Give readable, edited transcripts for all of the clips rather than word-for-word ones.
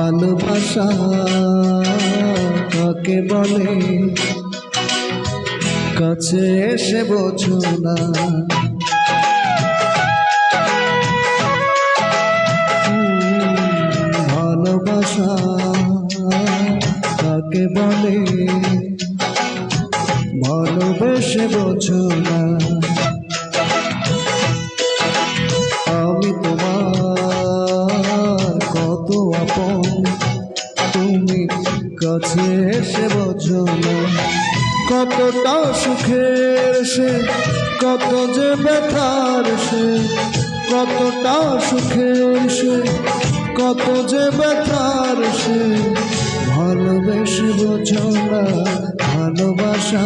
ভালোবাসা কাকে বলে কাছে এসে বোঝো না। ভালোবাসা কাকে বলে ভালোবেসে বোঝো না। আমি তোমার কত আপন তুমি কাছে এসে বোঝো না। কতটা সুখের সে কত যে ব্যথার সে, কতটা সুখের সে কত যে ব্যথার সে, ভালোবেসে বোঝো না। ভালোবাসা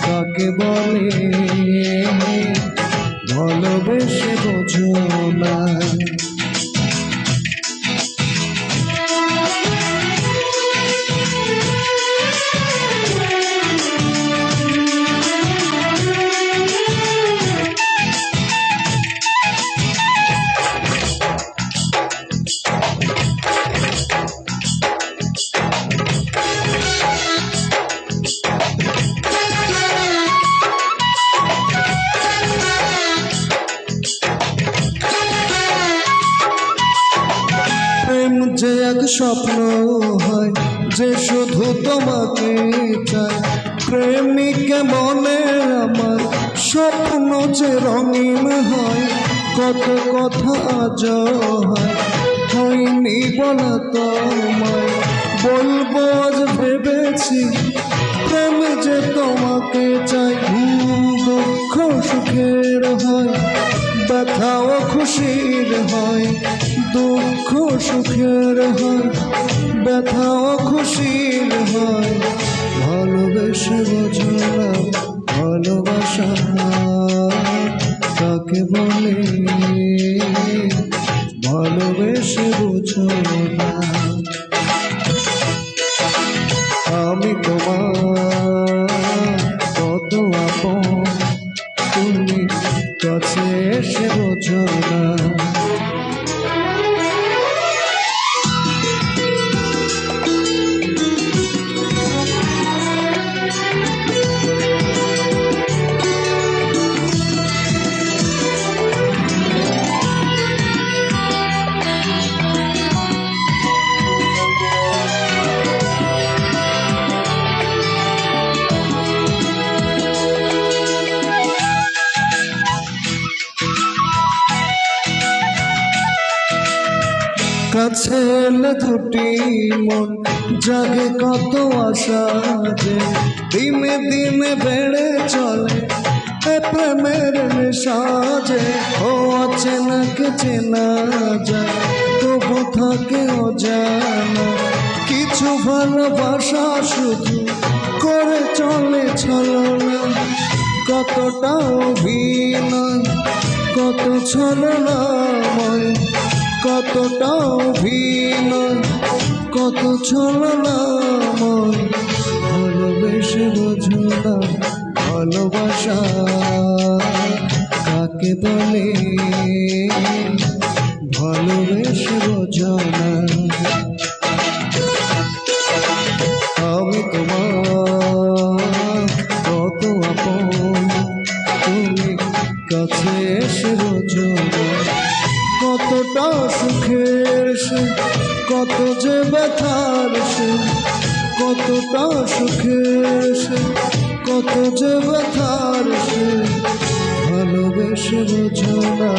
কাকে বলে ভালোবেসে বোঝো না। প্রেম যে এক স্বপ্ন হয় যে শুধু তোমাকে চায়, প্রেমিকে মনে আমার স্বপ্ন যে রঙিন হয়। কত কথা আজ হয় হয়নি বলা তোমায়, বলবো আজ ভেবেছি প্রেম যে তোমাকে চাই। দুঃখ সুখের হয় ব্যথাও খুশির হয়, দুঃখ সুখের হয় ব্যথাও খুশির হয়, ভালোবেসে বোঝো না। ভালোবাসা কাকে বলে ভালোবেসে বোঝো না। আমি তোমার কত আপন তুমি কাছে এসে বোঝো না। কাছে এলে দুটি মন জাগে কত আশা যে, দিনে দিনে বেড়ে চলে এ প্রেমের নেশা যে। ও অচেনাকে চেনা যায় তবু থাকে অজানা, কিছু ভালোবাসা শুধু করে চলে ছলনা। কতটা অভিনয় কত ছলনাময়, কতটা অভিনয় কত ছলনাময়, ভালোবেসে বোঝো না। ভালোবাসা কাকে বলে ভালোবেসে বোঝো না। আমি তোমার কত আপন তুমি কাছে এসে বোঝো না। কতটা সুখের সে কত যে ব্যথার সে, কতটা সুখের সে কত যে ব্যথার সে, ভালোবেসে বোঝো না।